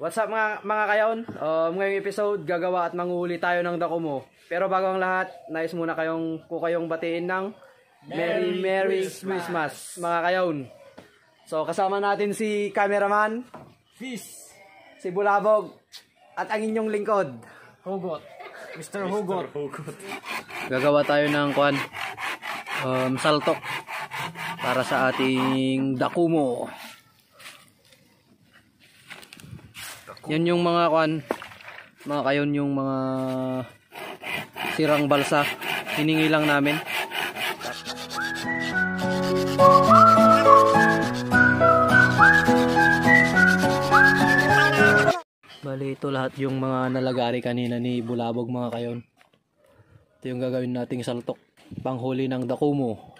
What's up mga kayon? Ngayong episode, gagawa at manguhuli tayo ng Dakumo. Pero bago ang lahat, nais muna ko kayong batiin ng Merry Christmas mga kayon. So kasama natin si cameraman, Fish, si Bulabog, at ang inyong lingkod, Hugot, Mr. Hugot. Gagawa tayo ng saltok para sa ating Dakumo. Yan yung mga mga kayon, yung mga sirang balsa. Hiningi lang namin. Bali, ito lahat yung mga nalagari kanina ni Bulabog mga kayon. Ito yung gagawin nating saltok, panghuli ng Dakumo.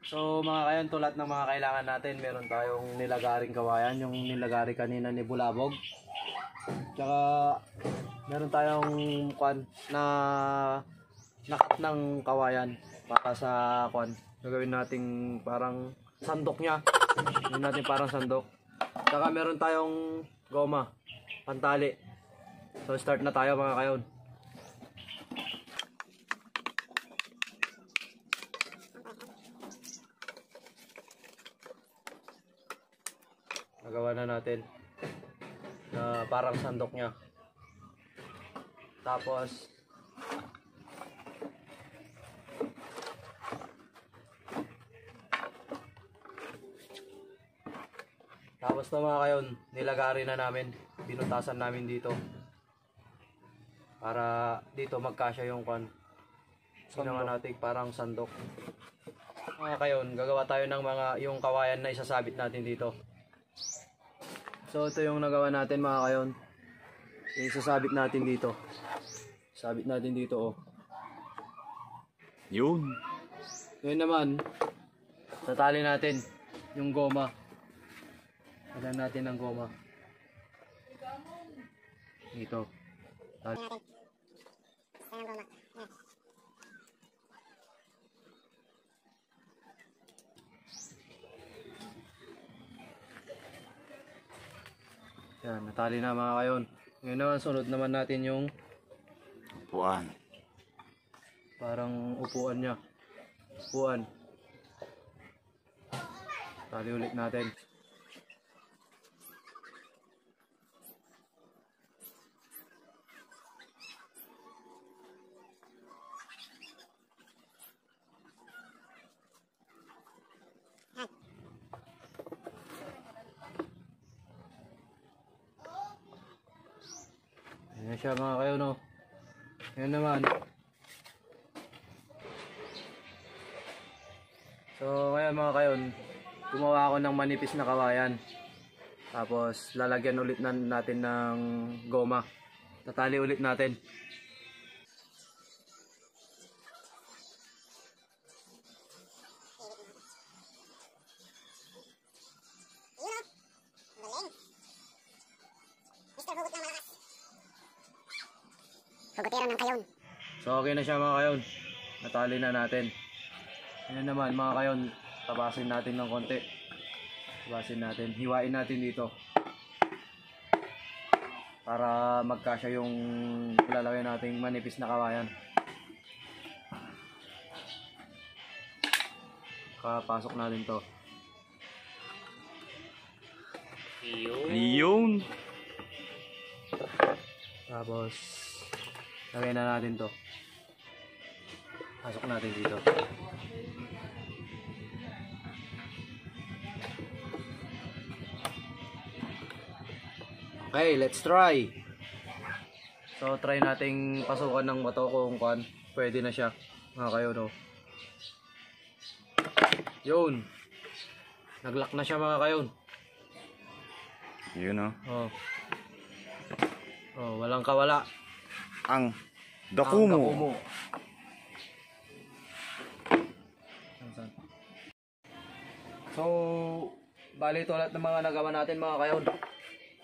So mga kayon, tulad ng mga kailangan natin, meron tayong nilagaring kawayan, yung nilagari kanina ni Bulabog. Tsaka meron tayong na nakat ng kawayan para sa gagawin nating parang sandok niya. Gagawin natin parang sandok. Tsaka meron tayong goma, pantali. So start na tayo mga kayon. Nagawa na natin na parang sandok niya. Tapos na mga kayon, nilagari na namin, binutasan namin dito para dito magkasya yung ginawa natin parang sandok. Mga kayon, gagawa tayo ng yung kawayan na isasabit natin dito. So ito yung nagawa natin mga kayon. Isasabit natin dito. Sabit natin dito oh. Yun. Ngayon naman, tatali natin yung goma. Talan natin ang goma. Dito. Tali natin. Ayan ang goma. Yan, natali na mga kayon. Ngayon naman, sunod naman natin yung Upuan. parang upuan niya. Upuan. Tali ulit natin. Ayan siya mga kayo, no? Ayan naman. So ngayon mga kayon, gumawa ako ng manipis na kawayan. Tapos lalagyan ulit natin ng goma. Tatali ulit natin. Hugutero ng kayon. So okay na siya mga kayon. Natali na natin. Ayan naman mga kayon, tabasin natin ng konti. Tabasin natin, hiwain natin dito. Para magkasya yung ilalagay nating manipis na kawayan. Kapasok natin to. Yun. Tapos Lagay na natin to. Pasok natin dito. Okay, let's try. So, try nating pasukan ng bato kung pwede na siya. Mga kayo, no? Yun. Naglock na siya, mga kayo. Yun o. Oh. Oh, walang kawala. Ang Ang Dakumo. Dakumo. So, bali ito lahat ng mga nagawa natin, mga kayon.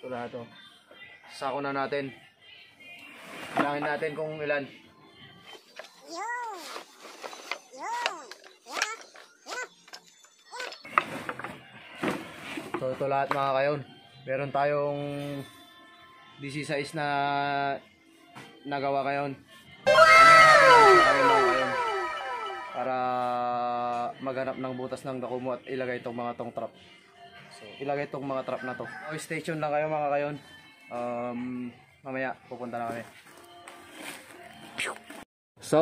Ito lahat to. Sako na natin. Bilangin natin kung ilan. Yun! Yun! Yeah! Yeah! So, ito lahat, mga kayon. Meron tayong 16 na nagawa kayon. Wow! Para maghanap ng butas ng Dakumo at ilagay itong mga tong trap. So, ilagay itong mga trap na to. So, stay tuned lang kayo, mga kayon. Mamaya pupunta na kami. So,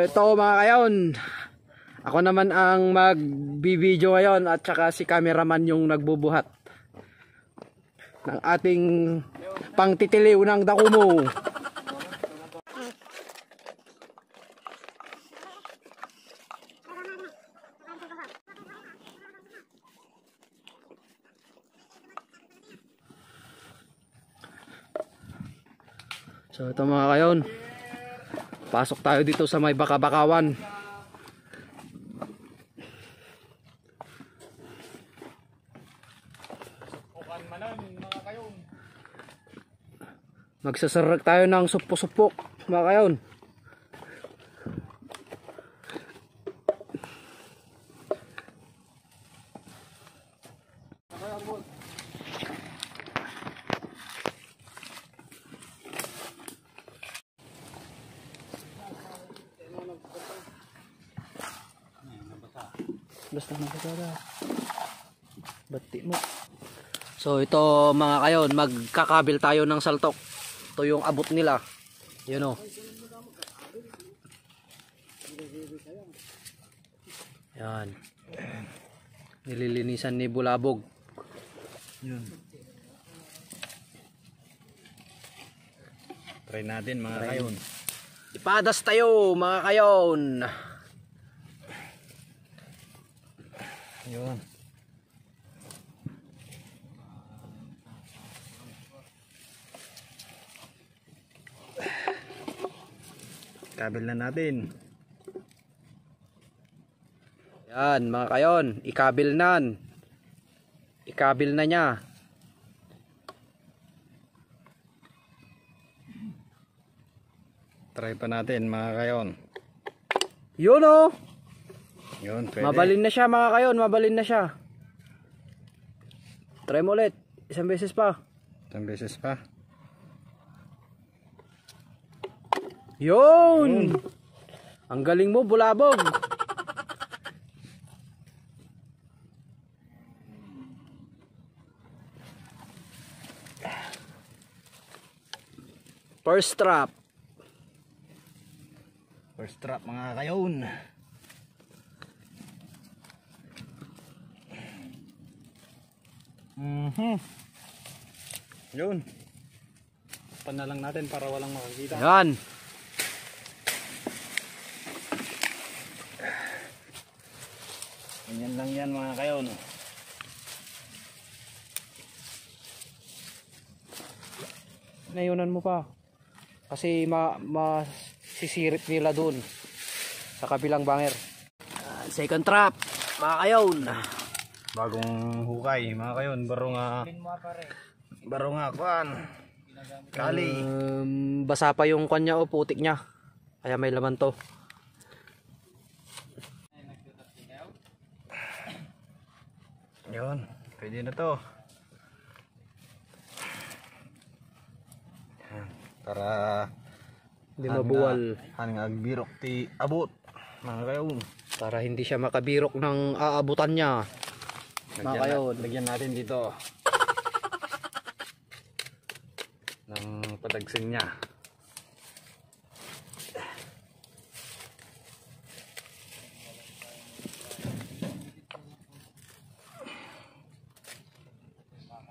ito, mga kayon. Ako naman ang mag-video ngayon at saka si cameraman yung nagbubuhat ng ating pangtitiliw ng Dakumo. So ito, mga kayon, pasok tayo dito sa may baka-bakawan. Magsasarag tayo ng supok-supok, mga kayon. Basta nagkakara. Bati mo. So ito, mga kayon, magkakabil tayo ng saltok. Ito yung abot nila. Yun o. Yan. Nililinisan ni Bulabog. Yun. Try natin, mga kayon. Ipadas tayo, mga kayon. Yun. Kabil na natin. Yan, mga kayon, ikabil nan. Ikabil na niya. Try pa natin, mga kayon. Yun o. Yun, pwede. Mabalin na siya, mga kayon, mabalin na siya. Try mo ulit, isang beses pa. Isang beses pa. Yun! Ang galing mo, Bulabog. First trap. First trap, mga kayon. Yun. Pan na lang natin para walang makakita. Yan. Ganyan lang yan, mga kayon. Nayunan mo pa. Kasi masisirit nila dun sa kabilang banger. Second trap, mga kayon. Bagong hukay, mga kayon. Baro nga kuan. Kali. Basa pa yung kanya o putik niya. Kaya may laman to. Yun, pwede na to. Para Hindi mabuwal. hangag birok ti abot, mga kayon. Para hindi siya makabirok ng aabutan niya. Mga kayon. Lagyan natin dito ng padagsin niya.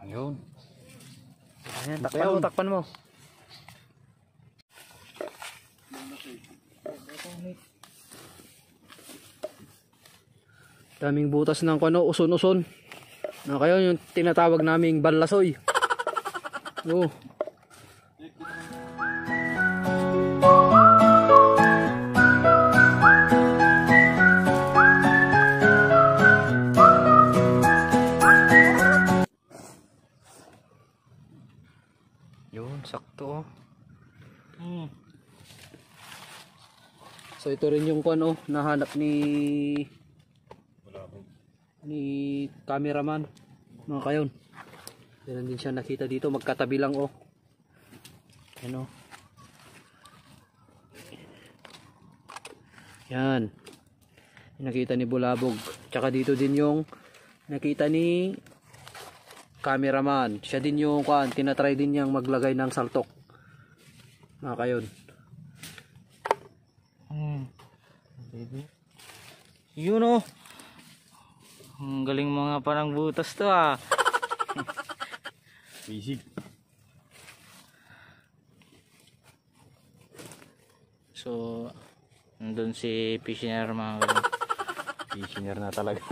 Yun. Ayan, takpan mo. Daming butas ng uson-uson. Na kayo yung tinatawag naming banlasoy. Oh. Yun, sakto. So ito rin yung nahanap ni cameraman, mga kayon. Meron din siya nakita dito, magkatabi lang Yan Yan. Nakita ni Bulabog. Tsaka dito din yung nakita ni cameraman. Siya din yung tinatry din niyang maglagay ng saltok. Mga kayon. Yun ang galing mga parang butas to Basic. So nandun si Pishner mga galing. Engineer na talaga.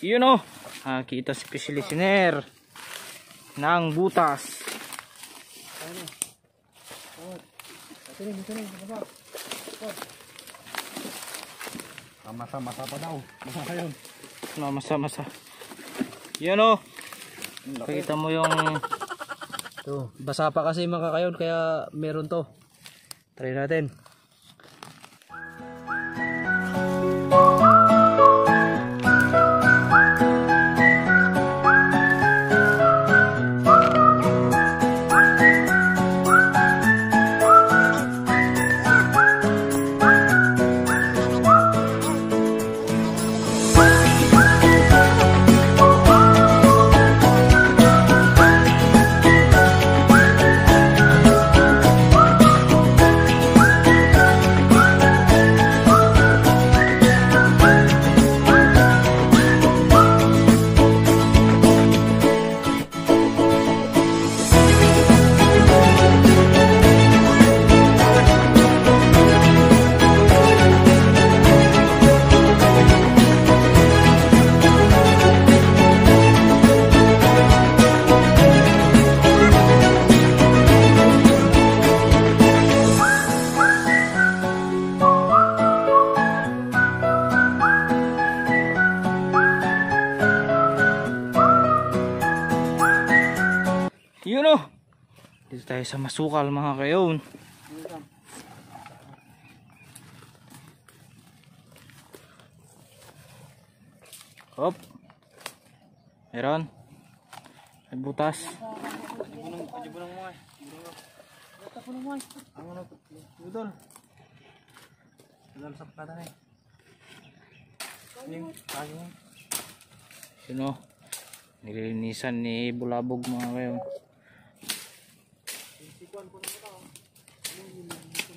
Yun kita si Pishner ng butas. Masa-masa pa daw. Mga kayon. Masa-masa. Yun Pakita mo yung Ito, basa pa kasi mga kayon, kaya meron to. Try natin. Yun dito tayo sa masukal mga kayon. Hop. Meron. May butas. Yun nililinisan ni Bulabog mga kayon.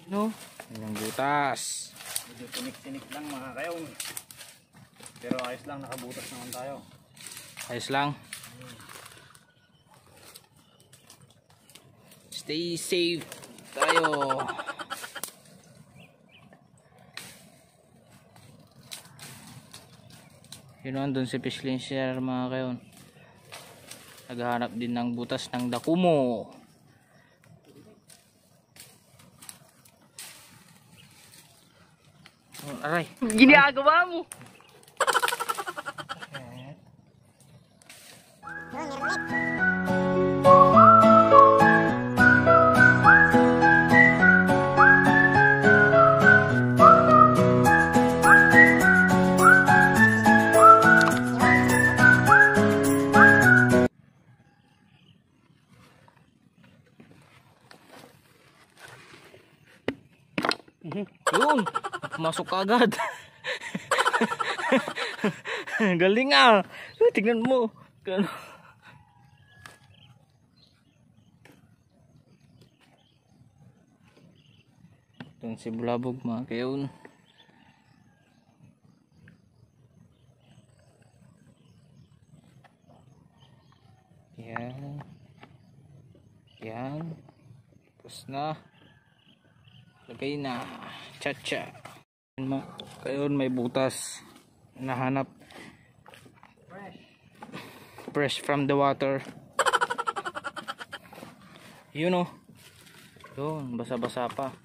Yung butas. Medyo tinik-tinik lang mga kayon. Pero ayos lang, nakabutas naman tayo. Ayos lang. Stay safe tayo. Yun andun si Pishner mga kayon. Naghahanap din ng butas ng dakumo. Aray, ginagawa mo. Yun, pumasok agad. Galing tignan mo. Gano. Ito si Bulabog mga kayon. Yan. Yan. Tapos na. Lagay na. Cha-cha. Kayon may butas. Nahanap. Fresh from the water. Yun o. Yun. Basa-basa pa.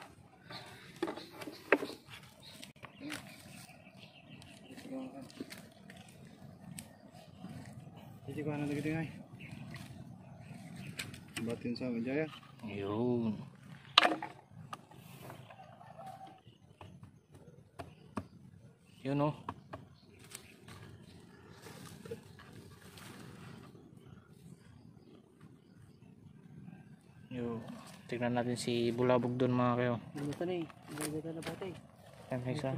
Hindi ko ano nagdingay. Batin sa Jaya. Yun. Yun o. Yun. Tignan natin si Bulabog doon mga kayo. Ano to ni? Ano na bate? Yan may isa.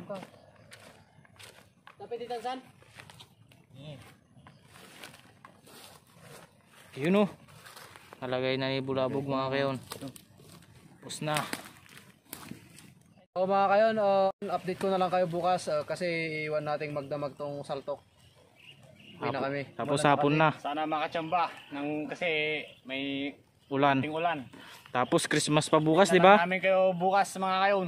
Dapat dito san? Yun o. Nalagay na ni Bulabog mga kayo. Tapos na. So mga kayon, update ko na lang kayo bukas kasi iwan nating magdamag tong saltok. Uwi na kami. Tapos hapon na. Sana makachamba ng kasi may Ulan. ting ulan. Tapos Christmas pa bukas, di ba? Namin kayo bukas mga kayon.